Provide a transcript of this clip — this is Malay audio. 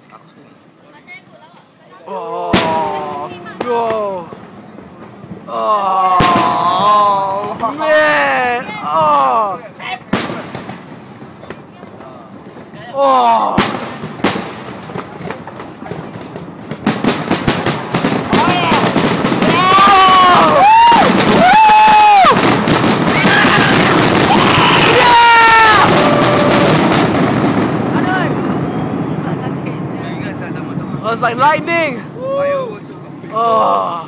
Aku suka ni. Oh, bro. Oh, man. Oh. Oh. It was like lightning. Oh.